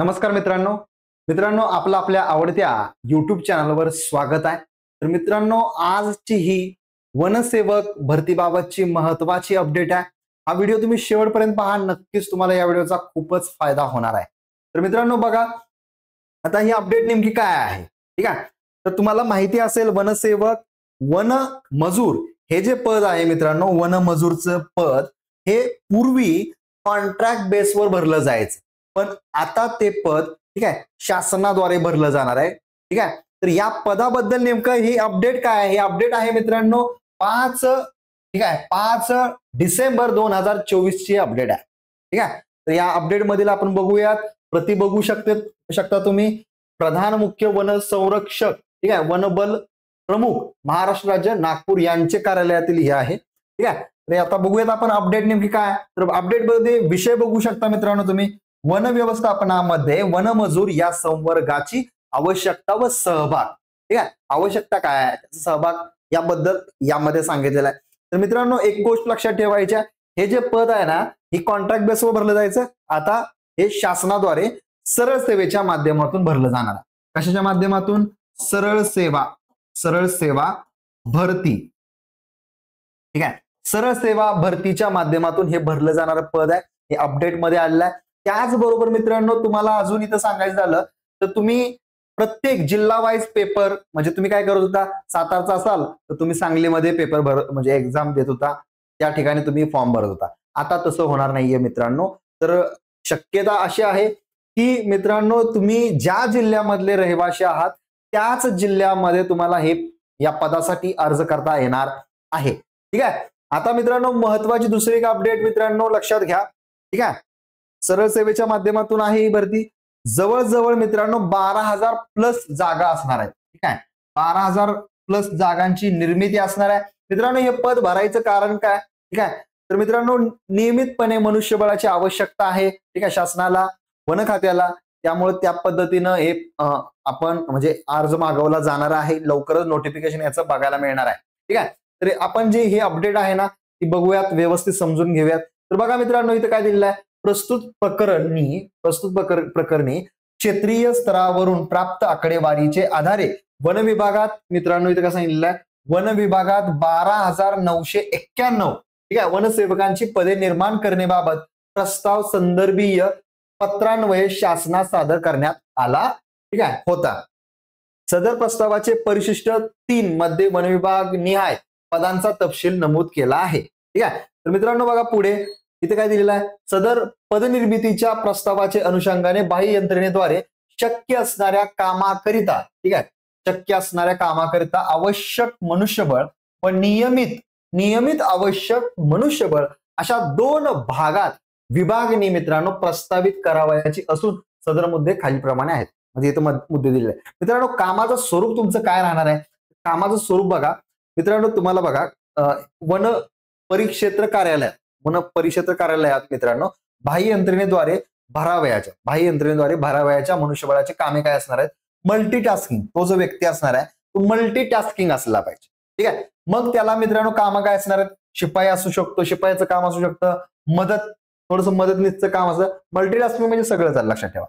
नमस्कार मित्रांनो मित्रांनो आपलं आपल्या आवडत्या YouTube चॅनलवर स्वागत आहे। तर मित्रांनो आजची ही वनसेवक भरतीबाबतची महत्त्वाची अपडेट आहे। हा व्हिडिओ तुम्ही शेवटपर्यंत पहा, नक्कीच तुम्हाला या व्हिडिओचा खूपच फायदा होणार आहे। तर मित्रांनो बघा, आता ही अपडेट नेमकी काय आहे, ठीक आहे। तर तुम्हाला माहिती असेल वनसेवक वन मजूर हे जे पद आहे मित्रांनो, वन मजूरचं पद हे पूर्वी कॉन्ट्रॅक्ट बेसवर भरलं जायचं, पण आता ते पद ठीक आहे शासनाद्वारे भरलं जाणार आहे, ठीक आहे। तर या पदाबद्दल नेमकं ही अपडेट काय आहे, ही अपडेट आहे मित्रांनो 5 ठीक आहे 5 डिसेंबर 2024 ची अपडेट आहे, ठीक आहे। तर या अपडेट मधील आपण बघूयात, प्रति बघू शकता तुम्ही, प्रधान मुख्य वन संरक्षक ठीक आहे वनबल प्रमुख महाराष्ट्र राज्य नागपूर यांचे कार्यालयातील हे आहे, ठीक आहे। तर आता बघूयात आपण अपडेट नेमकी काय। तर अपडेट मध्ये विषय बघू शकता मित्रांनो तुम्ही, वन व्यवस्थापनामध्ये वनमजूर या संवर्गाची आवश्यकता व सहभाग, ठीक आहे। आवश्यकता काय आहे, सहभाग याबद्दल यामध्ये सांगितलेलं आहे। तर मित्रांनो एक गोष्ट लक्षात ठेवायची, हे जे पद आहे ना, ही कॉन्ट्रॅक्ट बेसवर भरलं जायचं, आता हे शासनाद्वारे सरळ सेवेच्या माध्यमातून भरलं जाणार आहे। कशाच्या माध्यमातून? सरळ सेवा भरती, ठीक आहे। सरळ सेवा भरतीच्या माध्यमातून हे भरलं जाणारं पद आहे, हे अपडेट मध्ये आलेलं आहे। त्याचबरोबर मित्रांनो तुम्हाला अजून इथं सांगायचं झालं तर तुम्ही प्रत्येक जिल्हा वाईज पेपर, म्हणजे तुम्ही काय करत होता, सातारचा असाल तर तुम्ही सांगलीमध्ये पेपर म्हणजे एक्झाम देत होता, त्या ठिकाणी तुम्ही फॉर्म भरत होता। आता तसं होणार नाहीये मित्रांनो। तर शक्यता अशी आहे की मित्रांनो तुम्ही ज्या जिल्ह्यामधले रहिवासी आहात त्याच जिल्ह्यामध्ये तुम्हाला हे या पदासाठी अर्ज करता येणार आहे, ठीक आहे। आता मित्रांनो महत्वाची दुसरी एक अपडेट मित्रांनो लक्षात घ्या, ठीक आहे। सरळ सेवेच्या माध्यमातून आहे ही भरती, जवळजवळ मित्रांनो 12,000 प्लस जागा असणार आहेत, ठीक आहे। 12,000 प्लस जागांची निर्मिती असणार आहे मित्रांनो। हे पद भरायचं कारण काय, ठीक आहे। तर मित्रांनो नियमितपणे मनुष्यबळाची आवश्यकता आहे, ठीक आहे, शासनाला, वन खात्याला, त्यामुळे त्या पद्धतीनं हे आपण म्हणजे अर्ज मागवला जाणार आहे, लवकरच नोटिफिकेशन याचं बघायला मिळणार आहे, ठीक आहे। तर आपण जे हे अपडेट आहे ना ती बघूयात, व्यवस्थित समजून घेऊयात। तर बघा मित्रांनो इथं काय दिलेलं आहे, प्रस्तुत प्रकरणी क्षेत्रीय स्तरावरून प्राप्त आकडेवारीचे आधारे वन विभागात मित्रांनो इथं काय सांगितलेलं आहे, वन विभागात 12,991 ठीक आहे वनसेवकांची पदे निर्माण करण्याबाबत प्रस्ताव संदर्भीय पत्रान्वये शासनास सादर करण्यात आला, ठीक आहे होता। सदर प्रस्तावाचे परिशिष्ट 3 मध्ये वन विभाग निहाय पदांचा तपशील नमूद केला आहे, ठीक आहे। तर मित्रांनो बघा पुढे इथे काय दिलेलं आहे, सदर पदनिर्मितीच्या प्रस्तावाचे अनुषंगाने बाह्य यंत्रणेद्वारे शक्य असणाऱ्या कामाकरिता, ठीक आहे, शक्य असणाऱ्या कामाकरिता आवश्यक मनुष्यबळ व नियमित आवश्यक मनुष्यबळ अशा 2 भागात विभागणी मित्रांनो प्रस्तावित करावयाची असून सदर मुद्दे खालीलप्रमाणे आहेत। म्हणजे इथं मुद्दे दिलेले आहेत मित्रांनो। कामाचं स्वरूप तुमचं काय राहणार आहे, कामाचं स्वरूप बघा मित्रांनो, तुम्हाला बघा वन परिक्षेत्र कार्यालयात मित्रांनो बाह्य यंत्रणेद्वारे भरावयाच्या मनुष्यबळाचे कामे काय असणार आहेत, मल्टीटास्किंग। तो जो व्यक्ती असणार आहे तो मल्टीटास्किंग असला पाहिजे, ठीक आहे। मग त्याला मित्रांनो काम काय असणार आहेत, शिपाई असू शकतो, शिपायाचं काम असू शकतं, थोडंसं मदतनीसचं काम असतं, मल्टीटास्किंग म्हणजे सगळं चाललं, लक्षात ठेवा।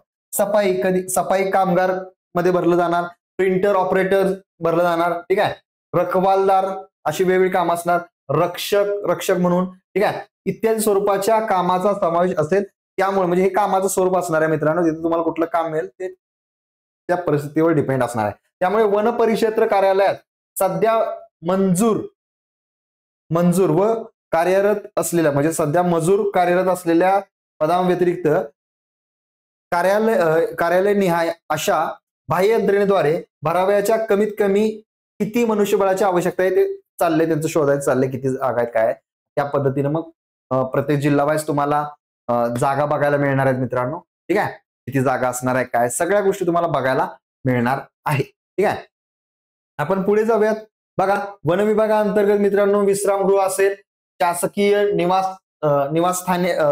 सफाई कामगार मध्ये भरलं जाणार, प्रिंटर ऑपरेटर भरलं जाणार, ठीक आहे, रखवालदार अशी वेगवेगळी काम असणार, रक्षक म्हणून, ठीक आहे, इत्यादी स्वरूपाच्या कामाचा समावेश असेल। त्यामुळे म्हणजे हे कामाचं स्वरूप असणार आहे मित्रांनो, तिथे तुम्हाला कुठलं काम मिळेल ते त्या परिस्थितीवर डिपेंड असणार आहे। त्यामुळे वन परिक्षेत्र कार्यालयात सध्या मंजूर व कार्यरत असलेल्या म्हणजे सध्या मजूर कार्यरत असलेल्या पदांव्यतिरिक्त कार्यालय निहाय अशा बाह्य यंत्रणेद्वारे भरावयाच्या कमीत कमी किती मनुष्यबळाची आवश्यकता आहे ते चाललंय, त्यांचं शोधायचं चाललंय, किती जागा आहेत काय, त्या पद्धतीने मग प्रत्येक जिल्हा वाईज तुम्हाला जागा बघायला मिळणार आहेत मित्रांनो, ठीक आहे। किती जागा असणार आहे काय, सगळ्या गोष्टी तुम्हाला बघायला मिळणार आहे, ठीक आहे। आपण पुढे जाऊयात। बघा वन विभागाअंतर्गत मित्रांनो विश्रामगृह असेल, शासकीय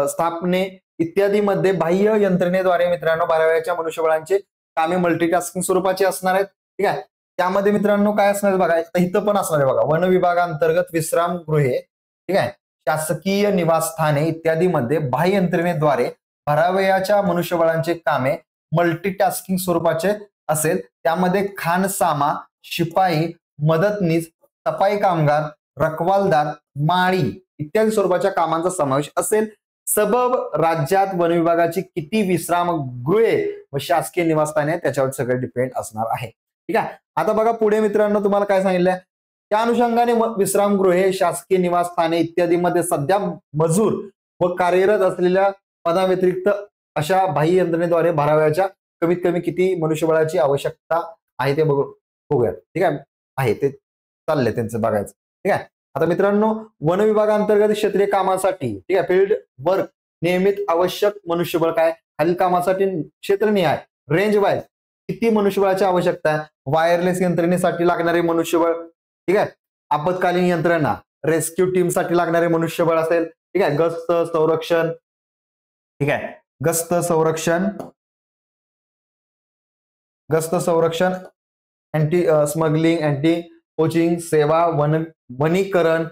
स्थापने इत्यादी मध्ये बाह्य यंत्रणेद्वारे मित्रांनो भरावयाच्या मनुष्यबळांचे कामे मल्टीटास्किंग स्वरूपाचे असणार आहेत, ठीक आहे। त्यामध्ये मित्रांनो काय असणार बघा, इथं पण असणार आहे बघा, वन विभागाअंतर्गत विश्रामगृहे, ठीक आहे, शासकीय निवासस्थाने इत्यादी मध्ये बाह्य यंत्रणेद्वारे भरावयाच्या मनुष्यबळांचे कामे मल्टीटास्किंग स्वरूपाचे असेल. त्यामध्ये खानसामा, शिपाई, मदतनीस, सफाई कामगार, रखवालदार, माळी इत्यादी स्वरूपाच्या कामांचा समावेश असेल. सबब राज्यात वन विभागाची किती विश्रामगृहे व शासकीय निवासस्थाने त्याच्यावर सगळं डिपेंड असणार आहे. ठीक आहे. आता बघा पुढे मित्रांनो तुम्हाला काय सांगितलंय, त्या अनुषंगाने विश्रामगृहे, शासकीय निवासस्थाने इत्यादीमध्ये सध्या मजूर व कार्यरत असलेल्या पदाव्यतिरिक्त अशा बाह्य यंत्रणेद्वारे भराव्याच्या कमीत कमी किती मनुष्यबळाची आवश्यकता आहे ते बघूयात. ठीक आहे ते चाललंय त्यांचं बघायचं. ठीक आहे. आता मित्रांनो वन विभागांतर्गत क्षेत्रीय कामासाठी ठीक आहे फील्ड वर्क नियमित आवश्यक मनुष्यबळ काय, खालील कामासाठी क्षेत्रनिहाय रेंज वाईज किती मनुष्यबळाची आवश्यकता आहे. वायरलेस यंत्रणेसाठी लागणारे मनुष्यबळ, ठीक आहे, आपत्कालीन यंत्रणा रेस्क्यू टीमसाठी लागणारे मनुष्यबळ असेल. ठीक आहे. गस्त संरक्षण, ठीक आहे, गस्त संरक्षण, अँटी स्मगलिंग, अँटी पोचिंग सेवा, वनीकरण,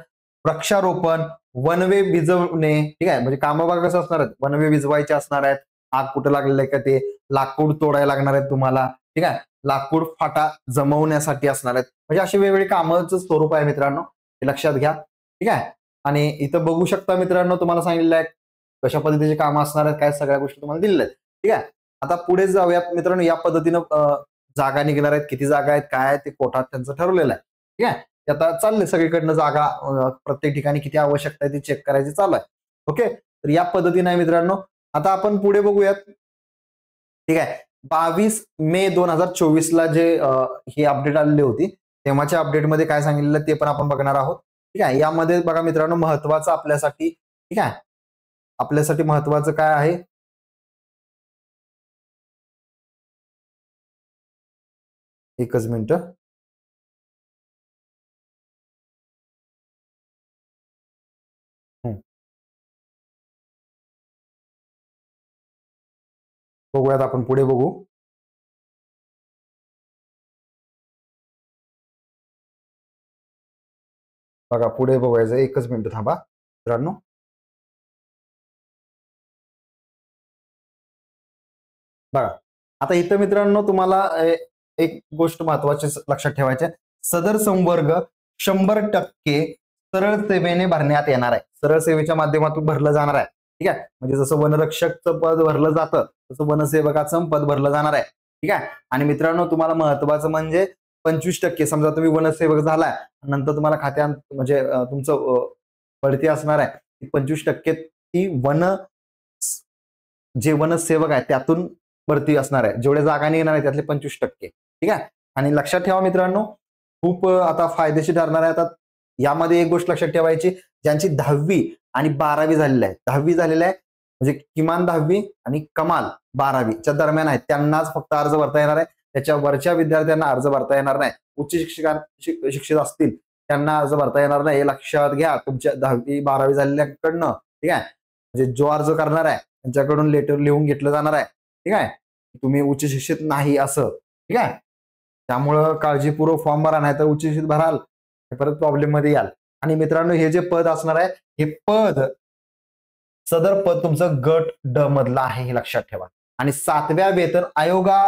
वृक्षारोपण, वनवे विझवणे. ठीक आहे. म्हणजे कामं बघा कसं असणार आहेत, वनवे विझवायचे असणार आहेत. आग कुठं लागलेलं आहे का ते, लाकूड तोडायला लागणार आहेत तुम्हाला. ठीक आहे. लाकूड फाटा जमवण्यासाठी असणार आहेत. म्हणजे अशी वेगवेगळी कामाचं स्वरूप आहे मित्रांनो, हे लक्षात घ्या. ठीक आहे. आणि इथं बघू शकता मित्रांनो तुम्हाला सांगितलं आहे कशा पद्धतीचे कामं असणार आहेत, काय सगळ्या गोष्टी तुम्हाला दिलेल्या आहेत. ठीक आहे. आता पुढे जाऊयात मित्रांनो. या पद्धतीनं जागा निघणार आहेत, किती जागा आहेत, काय ते कोठात त्यांचं ठरवलेलं आहे. ठीक आहे. आता चाललंय सगळीकडनं जागा प्रत्येक ठिकाणी किती आवश्यकता आहे ती चेक करायची चालू आहे. ओके. तर या पद्धतीने आहे मित्रांनो. आता आपण पुढे बघूयात. ठीक आहे. 22 मे 2024 जे ही अपडेट आलेली होती तेव्हाच्या अपडेटमध्ये काय सांगितलेलं ते पण आपण बघणार आहोत. ठीक आहे. यामध्ये बघा मित्रांनो महत्वाचं आपल्यासाठी, ठीक आहे, आपल्यासाठी महत्वाचं काय आहे, एकच मिनिट. बघूयात आपण पुढे बघू. बघा पुढे बघायचं, एकच मिनिट थांबा मित्रांनो. बघा आता इथं मित्रांनो तुम्हाला एक गोष्ट महत्वाची लक्षात ठेवायची आहे. सदर संवर्ग 100% सरळ सेवेने भरण्यात येणार आहे. सरळ सेवेच्या माध्यमातून भरलं जाणार आहे. ठीक आहे. म्हणजे जसं वनरक्षकचं पद भरलं जातं तसं वनसेवकाचं पद भरलं जाणार आहे. ठीक आहे. आणि मित्रांनो तुम्हाला महत्वाचं म्हणजे 25% समजा तुम्ही वनसेवक झालाय नंतर तुम्हाला खात्यात म्हणजे तुमचं बढती असणार आहे 25% ती जे वनसेवक आहे त्यातून भरती असणार आहे. जेवढ्या जागा निघणार आहे त्यातले 25%. ठीक आहे. आणि लक्षात ठेवा मित्रांनो खूप आता फायदेशीर ठरणार आहे. आता यामध्ये एक गोष्ट लक्षात ठेवायची, ज्यांची 10वी आणि 12वी झालेली आहे, 10वी झालेली आहे म्हणजे किमान 10वी आणि कमाल 12वीच्या दरम्यान आहे त्यांनाच फक्त अर्ज भरता येणार आहे. त्याच्या वरच्या विद्यार्थ्यांना अर्ज भरता येणार नाही. उच्च शिक्षित असतील त्यांना अर्ज भरता येणार नाही. हे लक्षात घ्या तुमच्या 10वी 12वी झालेल्याकडनं. ठीक आहे. म्हणजे जो अर्ज करणार आहे त्यांच्याकडून लेटर लिहून घेतलं जाणार आहे. ठीक आहे. तुम्ही उच्च शिक्षित नाही असं. ठीक आहे. त्यामुळं काळजीपूर्वक फॉर्म भरा, नाही तर उच्च शिक्षित भराल परत प्रॉब्लेम मध्ये याल. आणि मित्रांनो हे जे पद असणार आहे हे पद सदर पद तुमचं गट ड मधलं आहे हे लक्षात ठेवा. आणि 7व्या वेतन आयोगा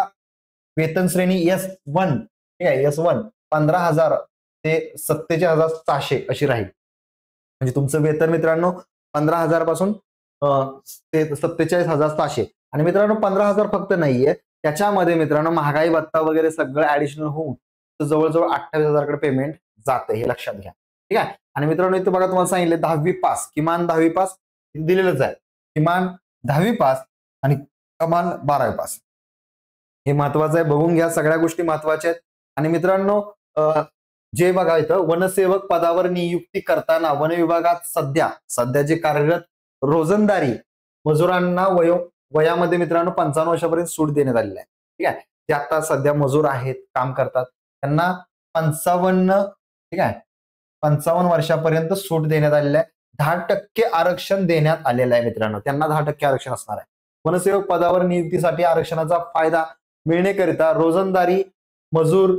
वेतन श्रेणी S1, ठीक आहे, S1 15,000 ते 47,600 अशी राहील. म्हणजे तुमचं वेतन मित्रांनो 15,000 पासून ते 47,600. आणि मित्रांनो 15,000 फक्त नाहीये, त्याच्यामध्ये मित्रांनो महागाई भत्ता वगैरे सगळं ऍडिशनल होऊन जवळजवळ 28,000 कडे पेमेंट जाते हे लक्षात घ्या. ठीक आहे. आणि मित्रांनो इथं बघा तुम्हाला सांगितले 10वी पास, किमान 10वी पास दिलेलंच आहे. किमान 10वी पास आणि कमाल 12वी पास हे महत्वाचं आहे. बघून घ्या, सगळ्या गोष्टी महत्वाच्या आहेत. आणि मित्रांनो जे बघा इथं वनसेवक पदावर नियुक्ती करताना वन विभागात सध्या जे कार्यरत रोजंदारी मजुरांना वयामध्ये मित्रांनो 55 वर्षापर्यंत सूट देण्यात आलेली आहे. ठीक आहे. जे आता सध्या मजूर आहेत काम करतात त्यांना 55, ठीक आहे, 55 वर्षापर्यंत सूट देण्यात आलेली आहे. 10% आरक्षण देण्यात आलेलं आहे मित्रांनो, त्यांना 10% आरक्षण असणार आहे. वनसेवक पदावर नियुक्तीसाठी आरक्षणाचा फायदा मिळण्याकरिता रोजंदारी मजूर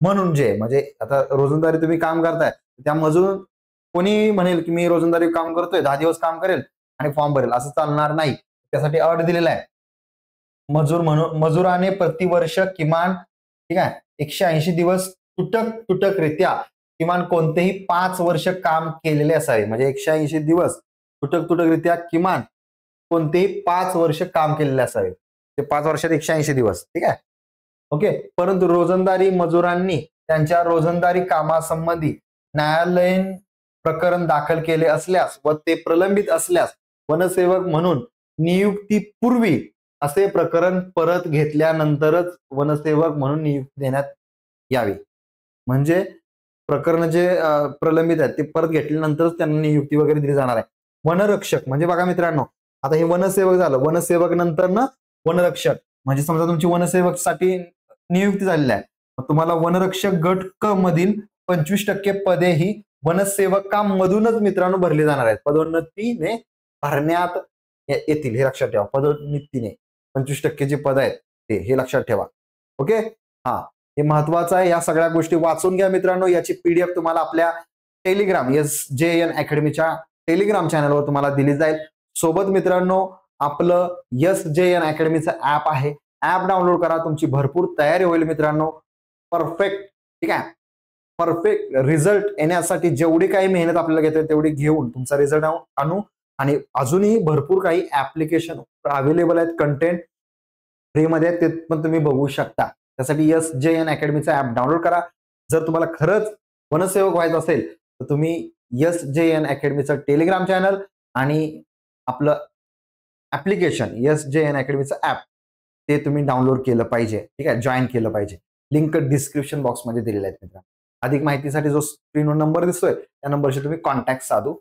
म्हणून म्हणजे आता रोजंदारी तुम्ही काम करताय त्या मजूर कोणी म्हणेल की मी रोजंदारी काम करतोय 10 दिवस काम करेल आणि फॉर्म भरेल असं चालणार नाही. त्यासाठी अट दिलेला आहे मजुराने प्रतिवर्ष किमान ठीक आहे 180 दिवस तुटकरित्या किमान कोणतेही 5 वर्ष काम केलेले असावे. म्हणजे 180 दिवस तुटकरित्या किमान कोणतेही 5 वर्ष काम केलेले असावे. ते 5 वर्षात 180 दिवस. ठीक आहे. ओके. परंतु रोजंदारी मजुरांनी त्यांच्या रोजंदारी कामासंबंधी न्यायालयीन प्रकरण दाखल केले असल्यास व ते प्रलंबित असल्यास वनसेवक म्हणून नियुक्तीपूर्वी असे प्रकरण परत घेतल्यानंतरच वनसेवक म्हणून नियुक्ती देण्यात यावी. म्हणजे प्रकरण जे प्रलंबित आहेत ते परत घेतल्यानंतरच त्यांना नियुक्ती वगैरे दिली जाणार आहे. वनरक्षक म्हणजे बघा मित्रांनो, आता हे वनसेवक झालं, वनसेवक नंतर ना वनरक्षक. म्हणजे समजा तुमची वनसेवकसाठी नियुक्ती झालेली आहे, तुम्हाला वनरक्षक गट क मधील 25% पदे ही वनसेवकांमधूनच मित्रांनो भरली जाणार आहेत. पदोन्नतीने भरण्यात येतील हे लक्षात ठेवा. पदोन्नतीने 25% जे पद आहेत ते हे लक्षात ठेवा. ओके. हा, हे महत्वाचं आहे. या सगळ्या गोष्टी वाचून घ्या मित्रांनो. याची PDF तुम्हाला आपल्या टेलिग्राम SJN अकॅडमीच्या टेलिग्राम चॅनलवर तुम्हाला दिली जाईल. सोबत मित्रांनो आपलं SJN अकॅडमीचं ऍप आहे. ऍप डाउनलोड करा. तुमची भरपूर तयारी होईल मित्रांनो. परफेक्ट ठीक आहे, परफेक्ट रिझल्ट येण्यासाठी जेवढी काही मेहनत आपल्याला घेते तेवढी घेऊन तुमचा रिझल्ट आणू. आणि अजूनही भरपूर काही ऍप्लिकेशन अवेलेबल आहेत, कंटेंट फ्रीमध्ये, ते पण तुम्ही बघू शकता. त्यासाठी SJN अकॅडमीचा ऍप डाउनलोड करा. जर तुम्हाला खरंच वनसेवक व्हायचं असेल तर तुम्ही SJN अकॅडमीचं टेलिग्राम चॅनल आणि आपलं ऍप्लिकेशन SJN अकॅडमीचं ऍप ते तुम्ही डाउनलोड केलं पाहिजे. ठीक आहे, जॉईन केलं पाहिजे. लिंक डिस्क्रिप्शन बॉक्समध्ये दिलेले आहेत मित्रांनो. अधिक माहितीसाठी जो स्क्रीनवर नंबर दिसतोय त्या नंबरशी तुम्ही कॉन्टॅक्ट साधू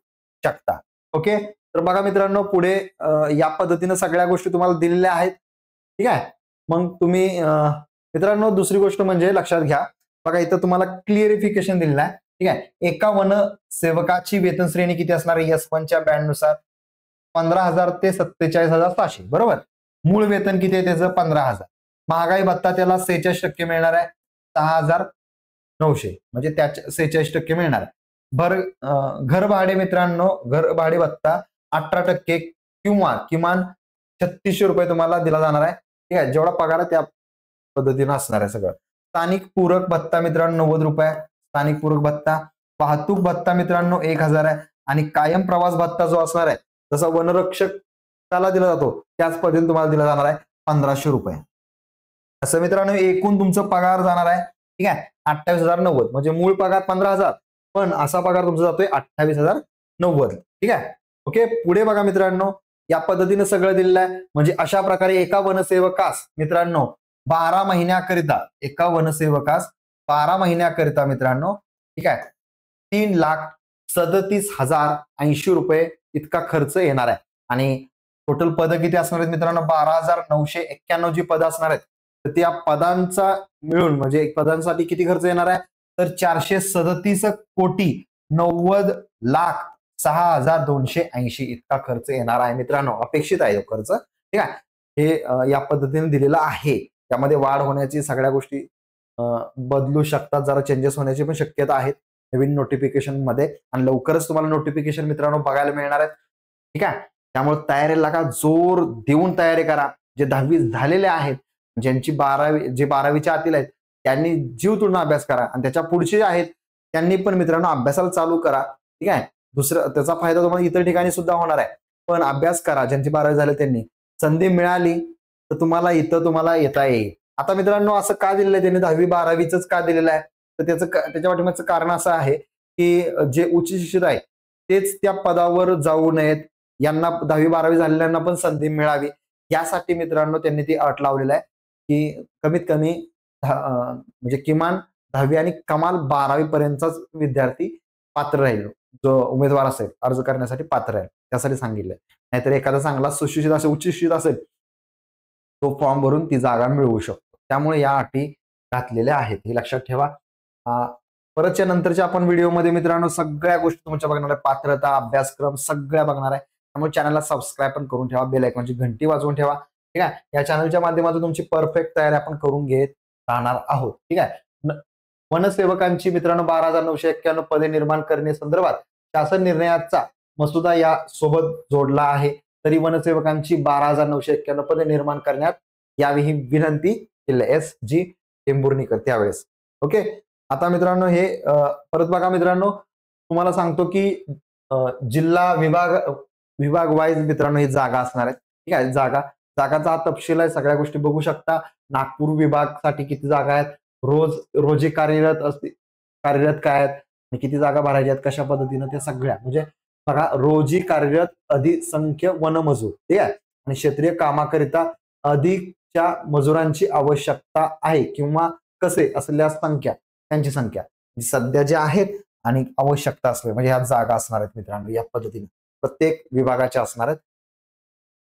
शकता. ओके. तर बघा मित्रांनो, पुढे या पद्धतीने सगळ्या गोष्टी तुम्हाला दिलेल्या आहेत. ठीक आहे. मग तुम्ही मित्रांनो दुसरी गोष्ट म्हणजे लक्षात घ्या, बघा इथं तुम्हाला क्लिअरिफिकेशन दिलेलं आहे. ठीक आहे. एका वनसेवकाची वेतन श्रेणी किती असणार आहे S1 च्या बँडनुसार 15,000 ते 47,700. बरोबर. मूळ वेतन किती आहे त्याचं 15,000. महागाई भत्ता त्याला 46% मिळणार आहे, 6,900. म्हणजे त्याच्या 46% मिळणार आहे. घर भाडे मित्रांनो, घर भाडे भत्ता 18% किंवा किमान 3600 रुपये तुम्हाला दिला जाणार आहे. ठीक आहे. जेवढा पगार आहे त्या पद्धतीनं असणार आहे सगळं. स्थानिक पूरक भत्ता मित्रांनो 90 रुपये स्थानिक पूरक भत्ता. वाहतूक भत्ता मित्रांनो 1,000 आहे. आणि कायम प्रवास भत्ता जो असणार आहे जसा वनरक्षकाला दिला जातो त्याच पद्धतीने तुम्हाला दिला जाणार आहे 1,500 रुपये. असं मित्रांनो एकूण तुमचं पगार जाणार आहे. ठीक आहे, 28,090. म्हणजे मूळ पगार 15,000 पण असा पगार तुमचा जातोय 28,090. ठीक आहे. ओके. पुढे बघा मित्रांनो, या पद्धतीने सगळं दिलेलं आहे. म्हणजे अशा प्रकारे एका वनसेवकास मित्रांनो 12 महिन्याकरिता, एका वनसेवकास 12 महिन्याकरिता मित्रांनो, ठीक आहे, 3,37,080 रुपये इतका खर्च येणार आहे. आणि टोटल पद किती असणार आहेत मित्रांनो 12,991 जी पदं असणार आहेत तर त्या पदांचा मिळून म्हणजे पदांसाठी किती खर्च येणार आहे तर 437,90,06,280 इतका खर्च येणार आहे मित्रांनो. अपेक्षित आहे तो खर्च. ठीक आहे. हे या पद्धतीने दिलेलं आहे. त्यामध्ये वाढ होण्याची सगळ्या गोष्टी बदलू शकतात, जरा चेंजेस होण्याची पण शक्यता आहेत नवीन नोटिफिकेशन मध्ये. आणि लवकरच तुम्हाला नोटिफिकेशन मित्रांनो बघायला मिळणार आहेत. ठीक आहे. त्यामुळे तयारीला का जोर देऊन तयारी करा. जे 10वी झालेले आहेत, ज्यांची 12वी, जे 12वीच्या आतील आहेत त्यांनी जीव तोडून अभ्यास करा. आणि त्याच्या पुढचे आहेत त्यांनी पण मित्रांनो अभ्यासाला चालू करा. ठीक आहे. दुसरं त्याचा फायदा तुम्हाला इतर ठिकाणी सुद्धा होणार आहे. पण अभ्यास करा. ज्यांची 12वी झाली त्यांनी संधी मिळाली तर तुम्हाला इथं तुम्हाला येता येईल. आता मित्रांनो असं का दिलेलं आहे त्यांनी 10वी 12वीच का दिलेलं आहे तर त्याच्या पाठीमागचं कारण असं आहे की जे उच्च शिक्षित आहे तेच त्या पदावर जाऊ नयेत, यांना 10वी 12वी झालेल्यांना पण संधी मिळावी यासाठी मित्रांनो त्यांनी ती अट लावलेलं आहे की कमीत कमी म्हणजे किमान 10वी आणि कमाल 12वी पर्यंतचाच विद्यार्थी पात्र राहील, जो उमेदवार असेल अर्ज करण्यासाठी पात्र राहील त्यासाठी सांगितलंय. नाहीतर एखादा चांगला सुशिक्षित असेल, उच्च शिक्षित असेल तो फॉर्म भरून ती जागा मिळवू शकतो. त्यामुळे या अटी घातलेल्या आहेत हे लक्षात ठेवा. परतच्या नंतरच्या आपण व्हिडिओमध्ये मित्रांनो सगळ्या गोष्टी तुमच्या बघणार आहे, पात्रता अभ्यासक्रम सगळ्या बघणार आहे. त्यामुळे चॅनलला सबस्क्राईब पण करून ठेवा, बेल आयकॉनची घंटी वाजवून ठेवा. ठीक आहे. या चॅनलच्या माध्यमातून तुमची परफेक्ट तयारी आपण करून घेत राहणार आहोत. ठीक आहे. वनसेवकांची मित्रांनो 12,991 पदे निर्माण करणे संदर्भात शासन निर्णयाचा मसुदा या सोबत जोडला आहे. तरी वनसेवकांची 12,991 पदे निर्माण करण्यात यावी ही विनंती केली एस जी टेंभुर्णीकर त्यावेळेस. ओके. आता मित्रांनो हे परत बघा मित्रांनो, तुम्हाला सांगतो की जिल्हा विभाग वाईज मित्रांनो ही जागा असणार आहेत. ठीक आहे. जागाचा हा तपशील आहे, सगळ्या गोष्टी बघू शकता. नागपूर विभागासाठी किती जागा आहेत, रोजी कार्यरत काय आहेत आणि किती जागा भरायच्या आहेत, कशा पद्धतीनं, त्या सगळ्या म्हणजे बघा, रोजी कार्यरत अधिसंख्य वनमजूर, ठीक आहे, आणि क्षेत्रीय कामाकरिता अधिकच्या मजुरांची आवश्यकता आहे किंवा कसे असलेल्या संख्या, त्यांची संख्या सध्या जे आहेत आणि आवश्यकता असले म्हणजे ह्या जागा असणार आहेत मित्रांनो. या पद्धतीने प्रत्येक विभागाच्या असणार आहेत.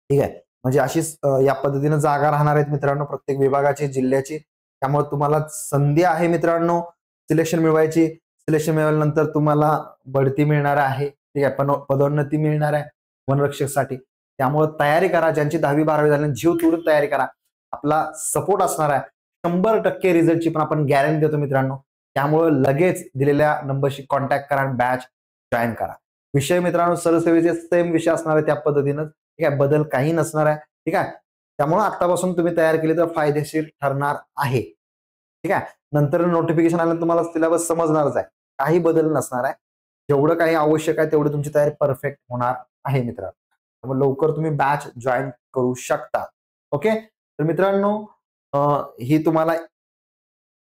ठीक आहे. म्हणजे अशीच या पद्धतीने जागा राहणार आहेत मित्रांनो प्रत्येक विभागाची, जिल्ह्याची. त्यामुळे तुम्हाला संधी आहे मित्रांनो सिलेक्शन मिळवायची. सिलेक्शन मिळाल्यानंतर तुम्हाला बढती मिळणार आहे. ठीक आहे. पदोन्नती मिळणार आहे वनरक्षकसाठी. त्यामुळे तयारी करा. ज्यांची 10वी-12वी झाली जीव तोडून तयारी करा. आपला सपोर्ट असणार आहे. 100% रिझल्टची पण आपण गॅरंटी देतो मित्रांनो. त्यामुळे लगेच दिलेल्या नंबरशी कॉन्टॅक्ट करा आणि बॅच जॉईन करा. विषय मित्रांनो सरसेवेचे सेम विषय असणार आहे त्या पद्धतीनं. ठीक आहे. बदल काही नसणार आहे. ठीक आहे. त्यामुळे आतापासून तुम्ही तयार केली तर फायदेशीर ठरणार आहे. ठीक आहे. नंतर नोटिफिकेशन आल्यानंतर तुम्हाला सिलेबस समजणारच आहे. काही बदल नसणार आहे. जेवढं काही आवश्यक आहे तेवढी तुमची तयारी परफेक्ट होणार आहे मित्रांनो. त्यामुळे लवकर तुम्ही बॅच जॉईन करू शकता. ओके. तर मित्रांनो ही तुम्हाला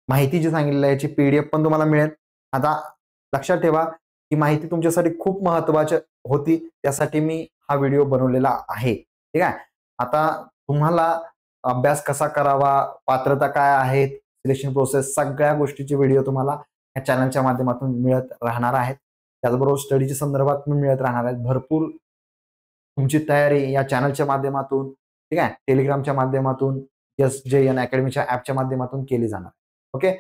माहिती जी सांगितलेली आहे याची पीडीएफ पण तुम्हाला मिळेल. आता लक्षात ठेवा ही माहिती तुमच्यासाठी खूप महत्वाची होती, त्यासाठी मी हा व्हिडिओ बनवलेला आहे. ठीक आहे. आता तुम्हाला अभ्यास कसा करावा, पात्रता काय आहेत, सिलेक्शन प्रोसेस, सगळ्या गोष्टीचे व्हिडिओ तुम्हाला या चॅनलच्या माध्यमातून मिळत राहणार आहेत. त्याचबरोबर स्टडीच्या संदर्भात पण मिळत राहणार आहेत. भरपूर तुमची तयारी या चॅनलच्या माध्यमातून, ठीक आहे, टेलिग्रामच्या माध्यमातून, SJN अकॅडमीच्या ॲपच्या माध्यमातून केली जाणार. ओके.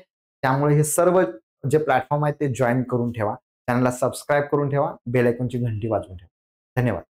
त्यामुळे हे सर्व जे प्लॅटफॉर्म आहेत ते जॉईन करून ठेवा. चॅनलला सबस्क्राईब करून ठेवा. बेल आयकॉनची घंटी वाजवून ठेवा. धन्यवाद.